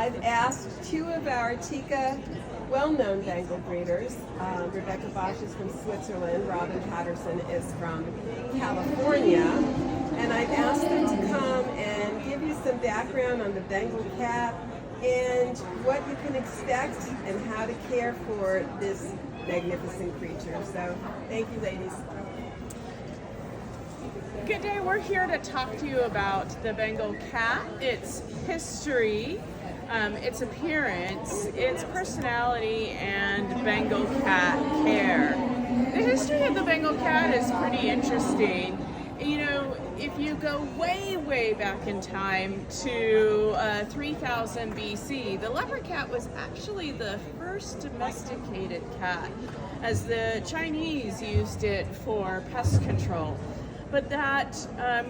I've asked two of our Tika well-known Bengal breeders. Rebecca Bosch is from Switzerland, Robin Patterson is from California, and I've asked them to come and give you some background on the Bengal cat and what you can expect and how to care for this magnificent creature. So, thank you, ladies. Good day. We're here to talk to you about the Bengal cat, its history, its appearance, its personality, and Bengal cat care. The history of the Bengal cat is pretty interesting. You know, if you go way back in time to 3000 BC, the leopard cat was actually the first domesticated cat, as the Chinese used it for pest control. But that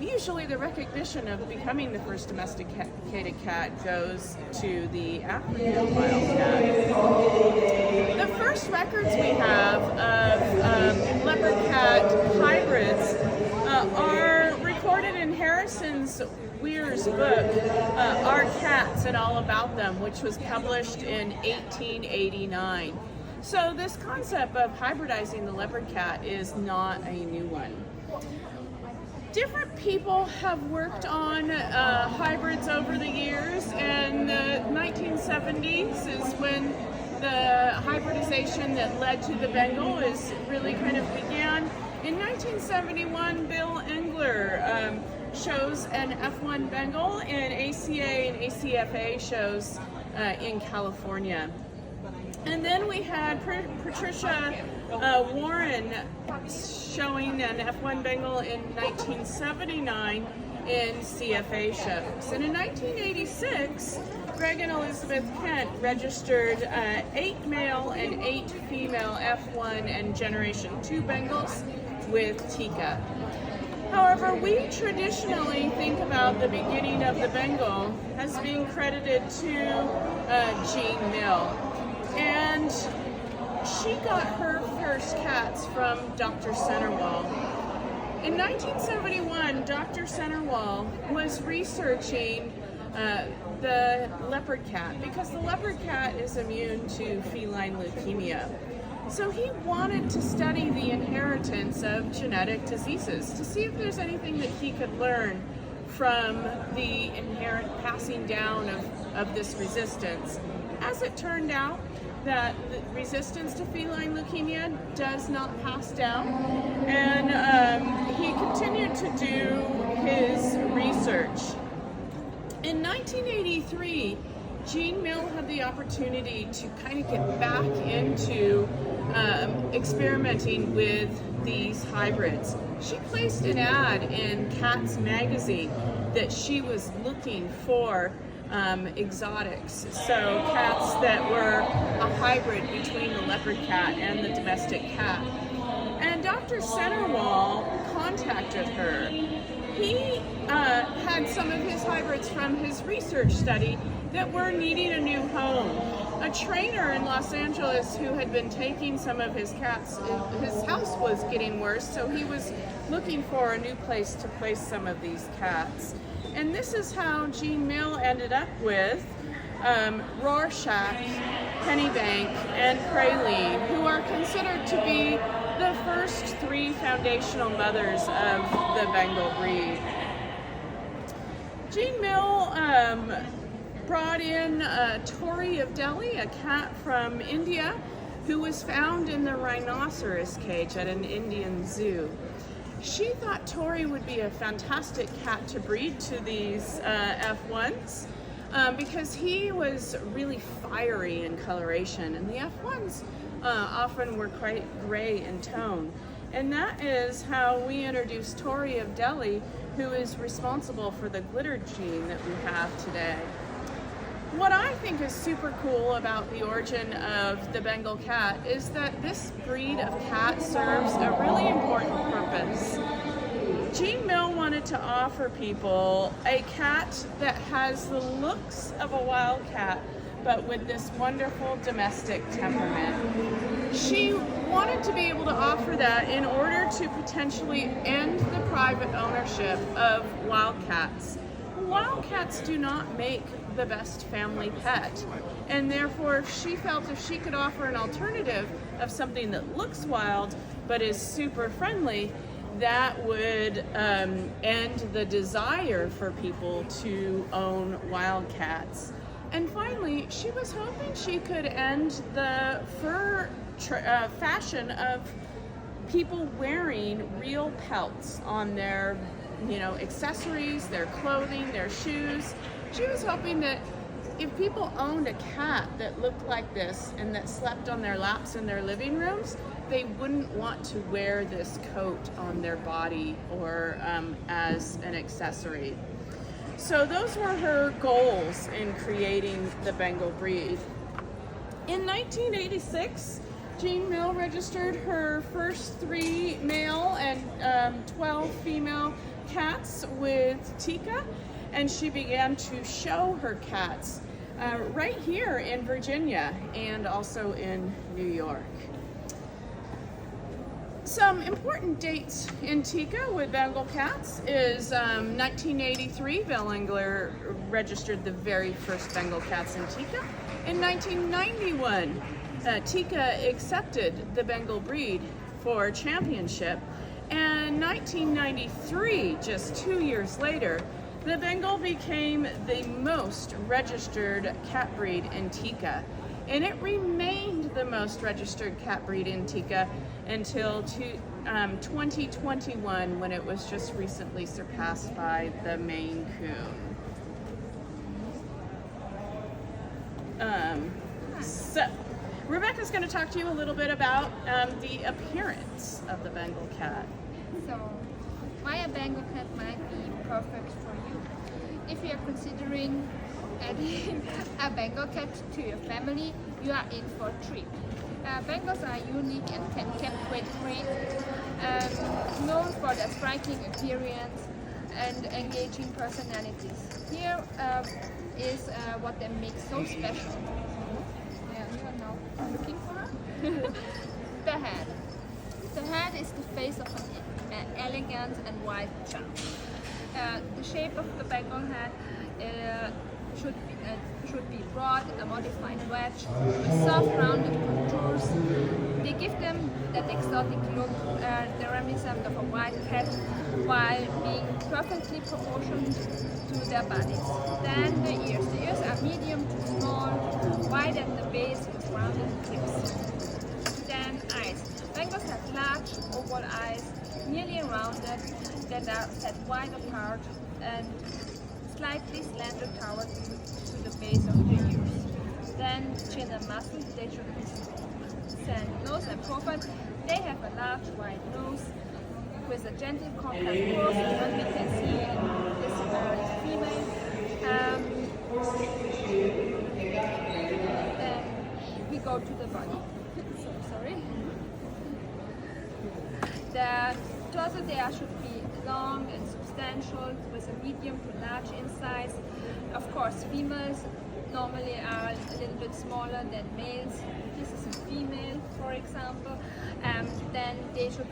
usually the recognition of becoming the first domesticated cat goes to the African wild cat. The first records we have of leopard cat hybrids are recorded in Harrison Weir's book, Our Cats and All About Them, which was published in 1889. So this concept of hybridizing the leopard cat is not a new one. Different people have worked on hybrids over the years, and the 1970s is when the hybridization that led to the Bengal is really kind of began. In 1971, Bill Engler shows an F1 Bengal in ACA and ACFA shows in California. And then we had Patricia Warren showing an F1 Bengal in 1979 in CFA shows. And in 1986, Greg and Elizabeth Kent registered 8 male and 8 female F1 and Generation 2 Bengals with Tika. However, we traditionally think about the beginning of the Bengal as being credited to Jean Mill. And she got her first cats from Dr. Centerwall. In 1971, Dr. Centerwall was researching the leopard cat because the leopard cat is immune to feline leukemia. So he wanted to study the inheritance of genetic diseases to see if there's anything that he could learn from the inherent passing down of this resistance. As it turned out, that the resistance to feline leukemia does not pass down, and he continued to do his research. In 1983, Jean Mill had the opportunity to kind of get back into experimenting with these hybrids. She placed an ad in Cats magazine that she was looking for exotics, so cats that were a hybrid between the leopard cat and the domestic cat. And Dr. Centerwall contacted her. He had some of his hybrids from his research study that were needing a new home. A trainer in Los Angeles who had been taking some of his cats, his house was getting worse, so he was looking for a new place to place some of these cats. And this is how Jean Mill ended up with Rorschach, Pennybank, and Praline, who are considered to be the first 3 foundational mothers of the Bengal breed. Jean Mill brought in Tori of Delhi, a cat from India, who was found in the rhinoceros cage at an Indian zoo. She thought Tori would be a fantastic cat to breed to these F1s because he was really fiery in coloration, and the F1s often were quite gray in tone. And that is how we introduced Tori of Delhi, who is responsible for the glitter gene that we have today. What I think is super cool about the origin of the Bengal cat is that this breed of cat serves a really important purpose. Jean Mill wanted to offer people a cat that has the looks of a wild cat, but with this wonderful domestic temperament. She wanted to be able to offer that in order to potentially end the private ownership of wildcats. wildcats do not make the best family pet, and therefore she felt if she could offer an alternative of something that looks wild but is super friendly, that would end the desire for people to own wildcats. And finally, she was hoping she could end the fur fashion of people wearing real pelts on their, accessories, their clothing, their shoes. She was hoping that if people owned a cat that looked like this and that slept on their laps in their living rooms, they wouldn't want to wear this coat on their body or as an accessory. So those were her goals in creating the Bengal breed. In 1986, Jean Mill registered her first 3 male and 12 female cats with Tika, and she began to show her cats right here in Virginia and also in New York. Some important dates in Tika with Bengal cats is 1983, Bill Engler registered the very first Bengal cats in Tika. In 1991, Tika accepted the Bengal breed for championship. And 1993, just 2 years later, the Bengal became the most registered cat breed in Tika. And it remained the most registered cat breed in Tika until 2021, when it was just recently surpassed by the Maine Coon. So Rebecca's going to talk to you a little bit about the appearance of the Bengal cat. So, why a Bengal cat might be perfect for you? If you are considering adding a Bengal cat to your family, you are in for a treat. Bengals are unique and kept weight free, known for their striking appearance and engaging personalities. Here is what they make so special. Yeah, you are now looking for her? The head. The head is the face of an elegant and wide charm. The shape of the Bengal head should be broad, a modified wedge, with soft rounded contours. They give them that exotic look, the reminiscent of a white cat, while being perfectly proportioned to their bodies. Then the ears. The ears are medium to small, wide at the base with rounded tips. Then eyes. Bengals have large oval eyes, nearly rounded, that are set wide apart and slightly slanted toward to the base of the ears. Then chin and muscles, they should be small. Then nose and profile, they have a large wide nose with a gentle compact curve, what we can see in this female. Then we go to the body. So sorry. The torso there should be long and substantial with a medium to large in size. Of course, females normally are a little bit smaller than males. This is a female, for example. Then they should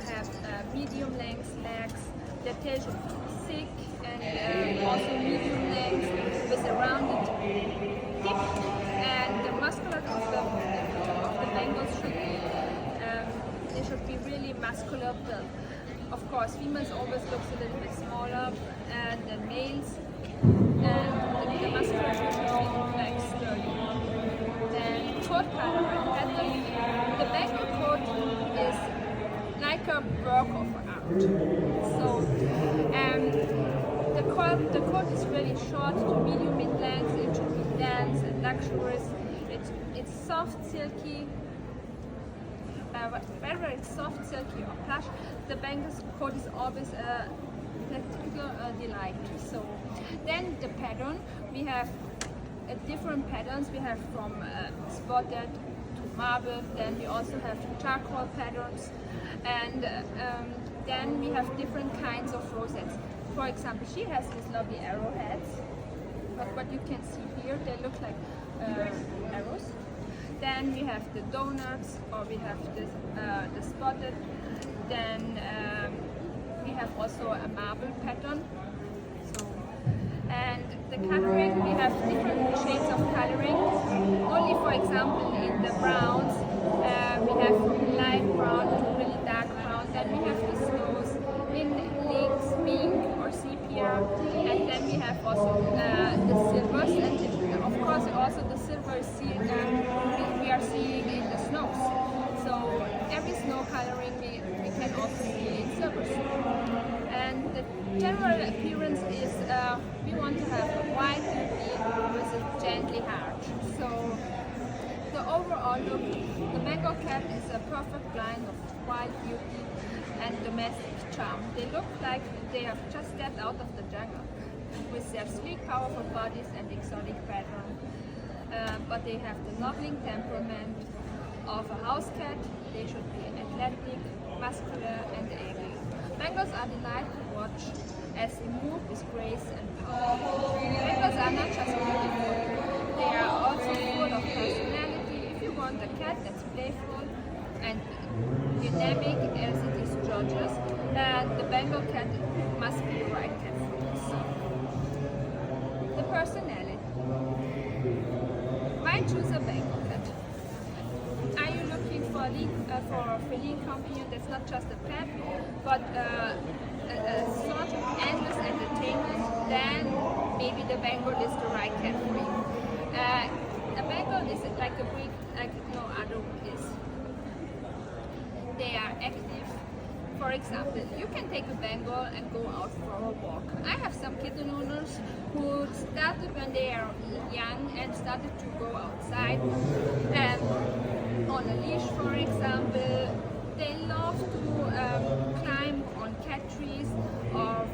have medium length legs. The tail should be thick and also medium length with a rounded tip. And the musculature of the Bengals should be they should be really muscular built. Of course, females always looks a little bit smaller than males, and the musculature should be like sturdy. Then coat color and pattern. The Bengal coat is like a work of art. So, the coat is really short to medium in length. It should be dense and luxurious. It's soft, silky. Whether it's soft, silky or plush, the Bengal coat is always a practical delight. So then the pattern, we have different patterns. We have from spotted to marble, then we also have charcoal patterns, and then we have different kinds of rosettes. For example, she has these lovely arrowheads, but what you can see here, they look like arrows. Then we have the donuts, or we have the spotted. Then we have also a marble pattern. So, And the coloring, we have different shades of coloring. Only, for example, in the browns, we have from light brown to really dark brown. Then we have the snows in lynx, pink, or sepia. And then we have also the silvers, and of course also the silver is we are seeing in the snows. So every snow coloring we can also see in silver snow. And the general appearance is we want to have a white beauty with a gently heart. So the overall look, the Bengal cat is a perfect blend of wild beauty and domestic charm. They look like they have just stepped out of the jungle with their sleek, powerful bodies and exotic pattern. But they have the loving temperament of a house cat. They should be athletic, muscular and airy. Bengals are delight to watch as they move with grace and power. Bengals are not just beautiful, they are also full of personality. If you want a cat that's playful and dynamic as it is gorgeous, the Bengal cat must be the right cat for you. So, the personality. Why choose a Bengal cat? Are you looking for a feline companion that's not just a pet, but a sort of endless entertainment? Then maybe the Bengal is the right cat for you. A Bengal is like a breed like no other is. They are active. For example, you can take a Bengal and go out for a walk. I have some kitten owners who started when they are young and started to go outside on a leash, for example. They love to climb on cat trees or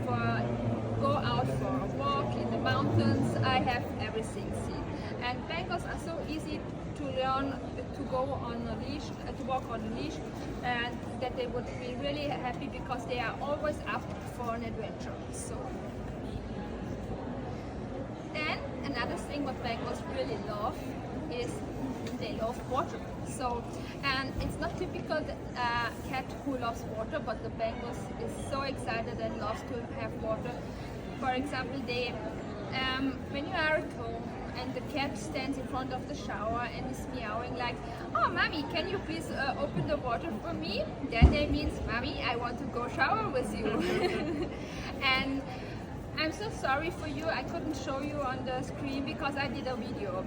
go out for a walk in the mountains. I have everything seen. And Bengals are so easy to learn to go on a leash, to walk on a leash, and that they would be really happy because they are always up for an adventure. So then another thing what Bengals really love is they love water. So, and it's not typical cat who loves water, but the Bengals is so excited and loves to have water. For example, they when you are at home and the cat stands in front of the shower and is meowing like, "Oh, mommy, can you please open the water for me?" Then it means, "Mommy, I want to go shower with you." And I'm so sorry for you, I couldn't show you on the screen because I did a video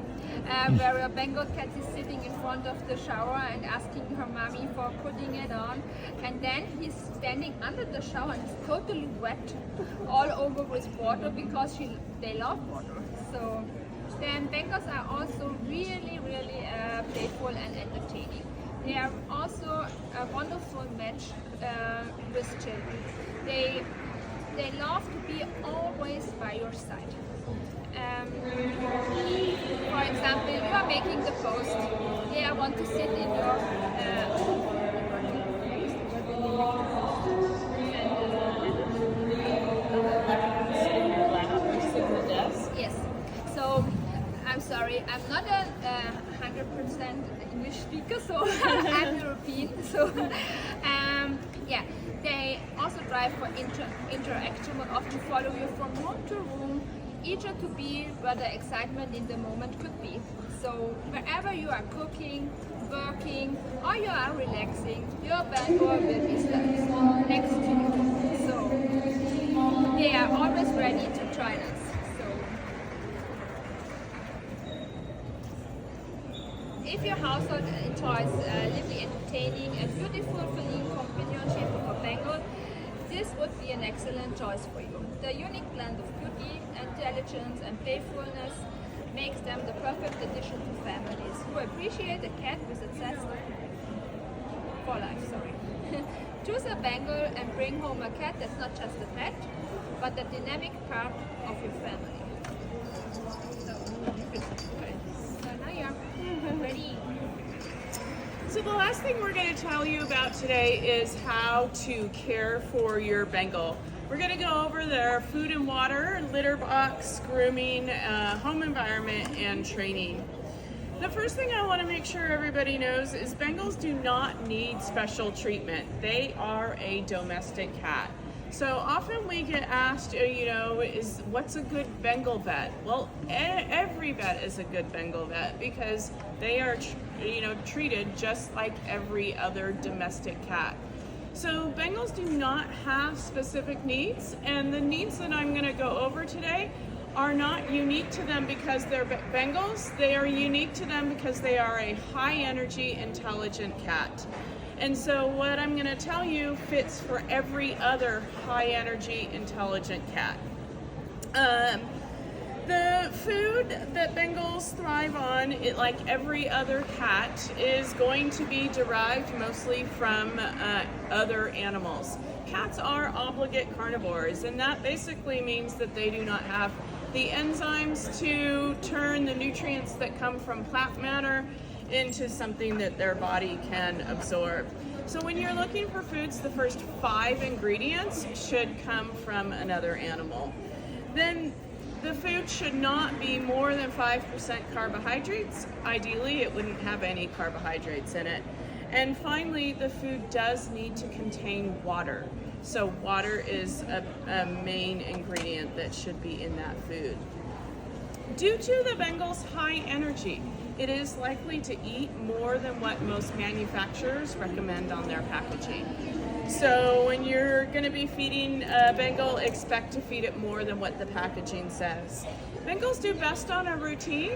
where a Bengal cat is sitting in front of the shower and asking her mommy for putting it on, and then he's standing under the shower and he's totally wet all over with water because they love water. So then Bengals are also really playful and entertaining. They are also a wonderful match with children. They love to be always by your side. For example, you are making the post. They want to sit in your Yes. So I'm sorry, I'm not a 100% English speaker, so I'm European. So yeah. They also drive for interaction, but often follow you from room to room, eager to be where the excitement in the moment could be. So wherever you are cooking, working, or you are relaxing, your Bengal will be standing next to you. So they are always ready to join us. So if your household enjoys lively, entertaining, and beautiful feline companionship of a Bengal, this would be an excellent choice for you. The unique blend of beauty, intelligence, and playfulness makes them the perfect addition to families who appreciate a cat with a zest for life. Choose a Bengal and bring home a cat that's not just a pet, but a dynamic part of your family. So now you're ready. So the last thing we're going to tell you about today is how to care for your Bengal. We're going to go over their food and water, litter box, grooming, home environment, and training. The first thing I want to make sure everybody knows is Bengals do not need special treatment. They are a domestic cat. So often we get asked, what's a good Bengal vet? Well, every vet is a good Bengal vet because they are, treated just like every other domestic cat. So Bengals do not have specific needs, and the needs that I'm going to go over today are not unique to them because they're Bengals. They are unique to them because they are a high energy, intelligent cat. And so what I'm going to tell you fits for every other high energy, intelligent cat. The food that Bengals thrive on, like every other cat, is going to be derived mostly from other animals. Cats are obligate carnivores, and that basically means that they do not have the enzymes to turn the nutrients that come from plant matter into something that their body can absorb. So when you're looking for foods, the first 5 ingredients should come from another animal. Then the food should not be more than 5% carbohydrates. Ideally, it wouldn't have any carbohydrates in it. And finally, the food does need to contain water. So water is a main ingredient that should be in that food. Due to the Bengal's high energy, it is likely to eat more than what most manufacturers recommend on their packaging. So when you're going to be feeding a Bengal, expect to feed it more than what the packaging says. Bengals do best on a routine,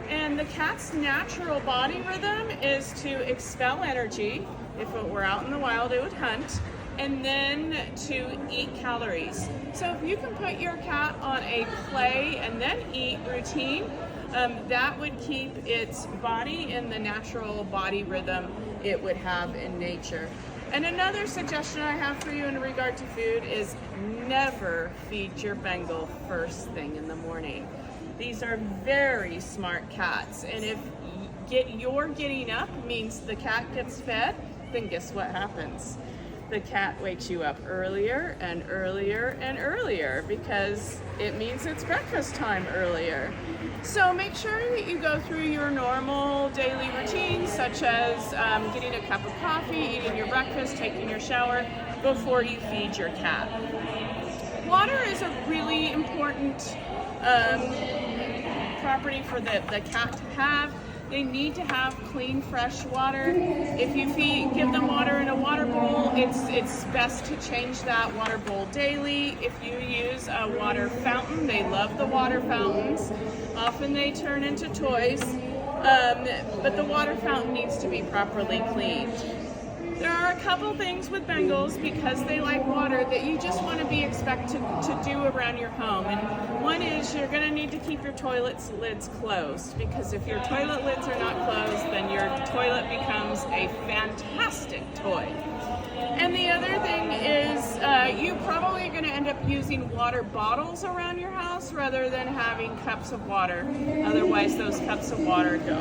and the cat's natural body rhythm is to expel energy. If it were out in the wild, it would hunt, and then to eat calories. So if you can put your cat on a play and then eat routine, that would keep its body in the natural body rhythm it would have in nature. And another suggestion I have for you in regard to food is never feed your Bengal first thing in the morning. These are very smart cats, and if your getting up means the cat gets fed, then guess what happens? The cat wakes you up earlier and earlier and earlier because it means it's breakfast time earlier. So make sure that you go through your normal daily routines, such as getting a cup of coffee, eating your breakfast, taking your shower before you feed your cat. Water is a really important property for the cat to have. They need to have clean, fresh water. If you give them water in a water bowl, it's best to change that water bowl daily. If you use a water fountain, they love the water fountains. Often they turn into toys, but the water fountain needs to be properly cleaned. There are a couple things with Bengals, because they like water, that you just want to be expected to do around your home. And one is you're going to need to keep your toilet lids closed, because if your toilet lids are not closed, then your toilet becomes a fantastic toy. And the other thing is you're probably going to end up using water bottles around your house rather than having cups of water. Otherwise, those cups of water go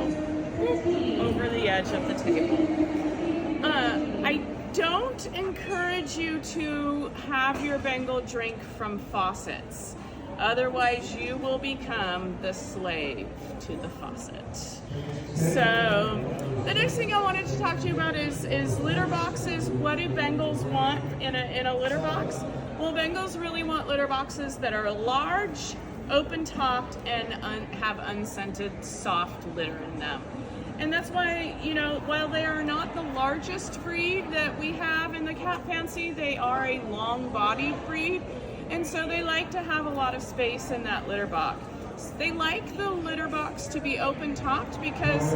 over the edge of the table. I don't encourage you to have your Bengal drink from faucets. Otherwise, you will become the slave to the faucet. So, the next thing I wanted to talk to you about is litter boxes. What do Bengals want in a litter box? Well, Bengals really want litter boxes that are large, open-topped, and have unscented, soft litter in them. And that's why, while they are not the largest breed that we have in the cat fancy, they are a long-bodied breed. And so they like to have a lot of space in that litter box. They like the litter box to be open-topped because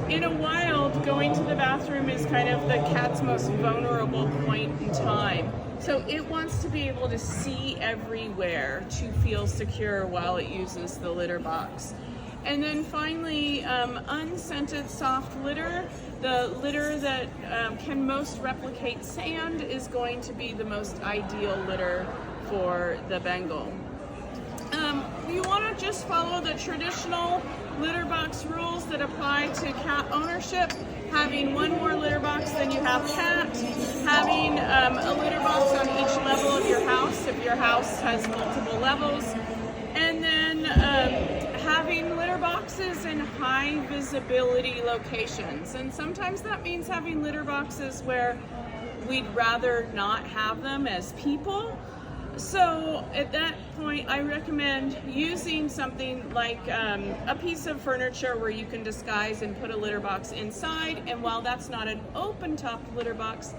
in a wild, going to the bathroom is kind of the cat's most vulnerable point in time. So it wants to be able to see everywhere to feel secure while it uses the litter box. And then finally, unscented soft litter. The litter that can most replicate sand is going to be the most ideal litter for the Bengal. You want to just follow the traditional litter box rules that apply to cat ownership. Having one more litter box than you have cat. Having a litter box on each level of your house if your house has multiple levels. And then having litter boxes in high visibility locations. And sometimes that means having litter boxes where we'd rather not have them as people. So at that point, I recommend using something like a piece of furniture where you can disguise and put a litter box inside. And while that's not an open-topped litter box,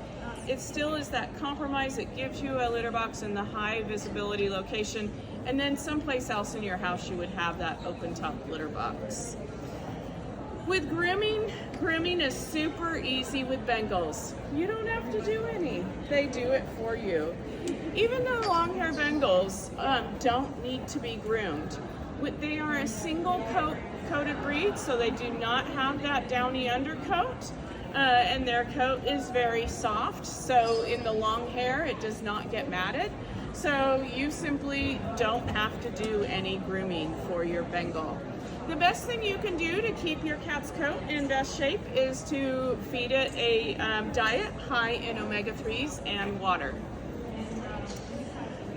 it still is that compromise. It gives you a litter box in the high visibility location, and then someplace else in your house you would have that open-top litter box. With grooming is super easy with Bengals. You don't have to do any. They do it for you. Even though long-haired Bengals don't need to be groomed. They are a single coated breed, so they do not have that downy undercoat, and their coat is very soft, so in the long hair it does not get matted. So you simply don't have to do any grooming for your Bengal. The best thing you can do to keep your cat's coat in best shape is to feed it a diet high in omega-3s and water.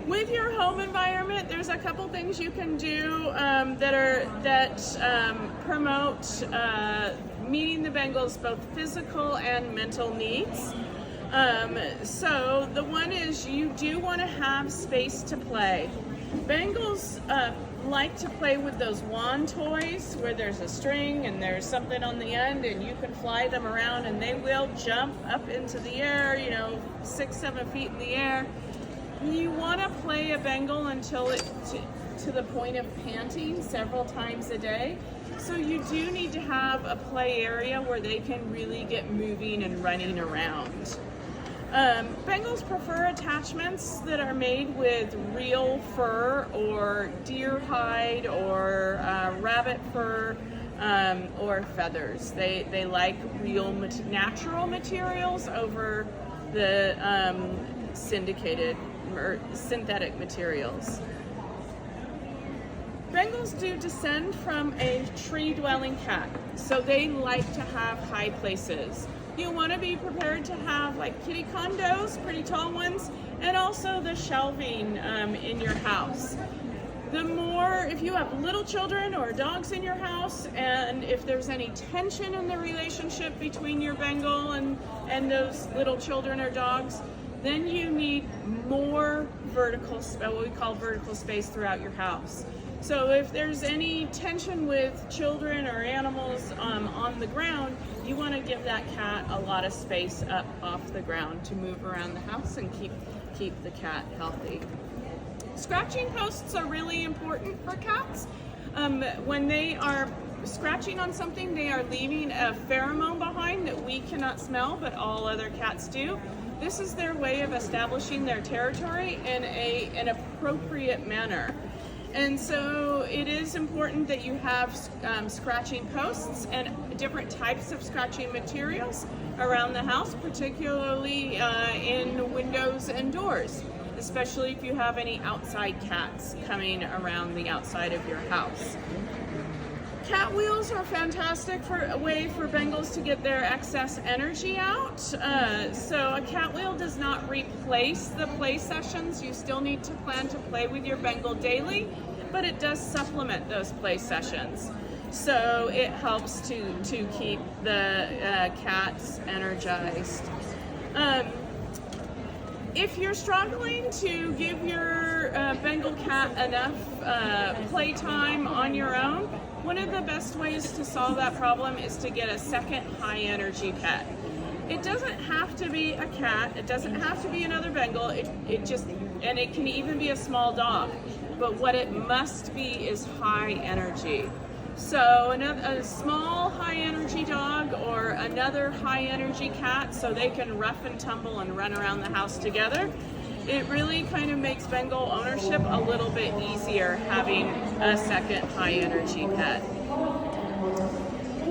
With your home environment, there's a couple things you can do that promote meeting the Bengal's both physical and mental needs. So the one is you do want to have space to play. Bengals like to play with those wand toys where there's a string and there's something on the end and you can fly them around and they will jump up into the air, 6-7 feet in the air. You want to play a Bengal until to the point of panting several times a day. So you do need to have a play area where they can really get moving and running around. Bengals prefer attachments that are made with real fur or deer hide or rabbit fur or feathers. They like real natural materials over the syndicated or synthetic materials. Bengals do descend from a tree-dwelling cat, so they like to have high places. You want to be prepared to have like kitty condos, pretty tall ones, and also the shelving in your house. If you have little children or dogs in your house, and if there's any tension in the relationship between your Bengal and those little children or dogs, then you need more what we call vertical space throughout your house. So if there's any tension with children or animals on the ground, you want to give that cat a lot of space up off the ground to move around the house and keep the cat healthy. Scratching posts are really important for cats. When they are scratching on something, they are leaving a pheromone behind that we cannot smell, but all other cats do. This is their way of establishing their territory in an appropriate manner. And so it is important that you have scratching posts and different types of scratching materials around the house, particularly in windows and doors, especially if you have any outside cats coming around the outside of your house. Cat wheels are fantastic a way for Bengals to get their excess energy out. So a cat wheel does not replace the play sessions. You still need to plan to play with your Bengal daily, but it does supplement those play sessions. So it helps to keep the cats energized. If you're struggling to give your Bengal cat enough playtime on your own, one of the best ways to solve that problem is to get a second high energy pet. It doesn't have to be a cat, it doesn't have to be another Bengal, and it can even be a small dog. But what it must be is high energy. So a small high energy dog or another high energy cat, so they can rough and tumble and run around the house together. It really kind of makes Bengal ownership a little bit easier having a second high energy pet.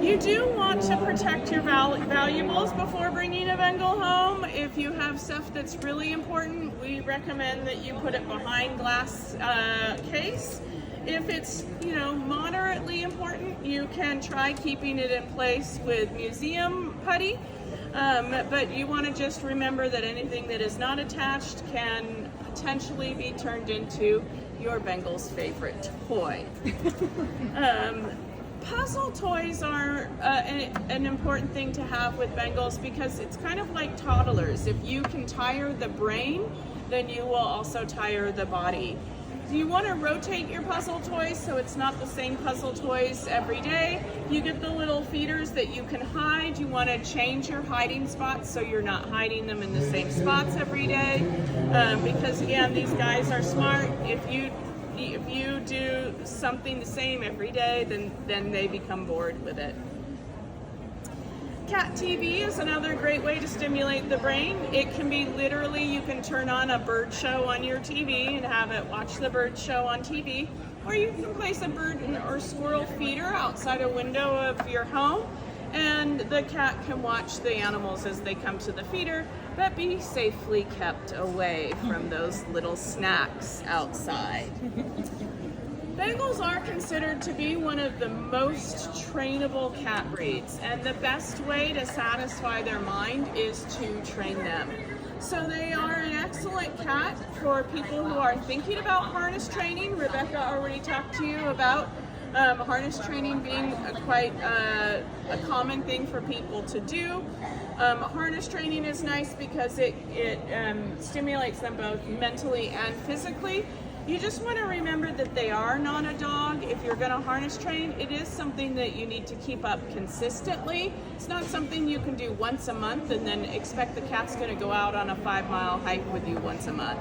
You do want to protect your valuables before bringing a Bengal home. If you have stuff that's really important, we recommend that you put it behind glass case. If it's, moderately important, you can try keeping it in place with museum putty. But you want to just remember that anything that is not attached can potentially be turned into your Bengal's favorite toy. Puzzle toys are an important thing to have with Bengals because it's kind of like toddlers. If you can tire the brain, then you will also tire the body. You want to rotate your puzzle toys so it's not the same puzzle toys every day. You get the little feeders that you can hide. You want to change your hiding spots so you're not hiding them in the same spots every day. Because again, these guys are smart. If you do something the same every day, then they become bored with it. Cat TV is another great way to stimulate the brain. It can be literally, you can turn on a bird show on your TV and have it watch the bird show on TV, or you can place a bird or squirrel feeder outside a window of your home, and the cat can watch the animals as they come to the feeder, but be safely kept away from those little snacks outside. Bengals are considered to be one of the most trainable cat breeds, and the best way to satisfy their mind is to train them. So they are an excellent cat for people who are thinking about harness training. Rebecca already talked to you about harness training being quite a common thing for people to do. Harness training is nice because it stimulates them both mentally and physically. You just want to remember that they are not a dog. If you're going to harness train, it is something that you need to keep up consistently. It's not something you can do once a month and then expect the cat's going to go out on a 5-mile hike with you once a month.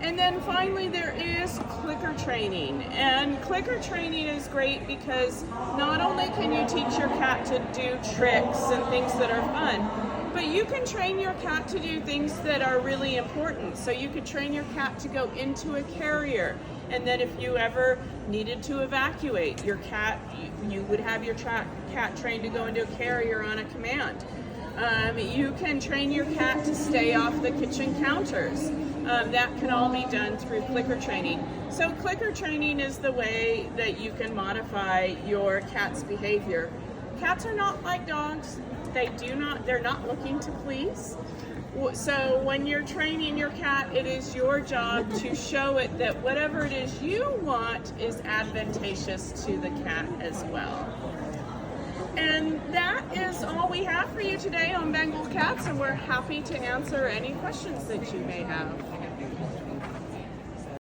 And then finally there is clicker training. And clicker training is great because not only can you teach your cat to do tricks and things that are fun, but you can train your cat to do things that are really important. So you could train your cat to go into a carrier, and then if you ever needed to evacuate your cat, you would have your cat trained to go into a carrier on a command. You can train your cat to stay off the kitchen counters. That can all be done through clicker training. So clicker training is the way that you can modify your cat's behavior. Cats are not like dogs. They're not looking to please. So when you're training your cat, it is your job to show it that whatever it is you want is advantageous to the cat as well. And that is all we have for you today on Bengal cats, and we're happy to answer any questions that you may have.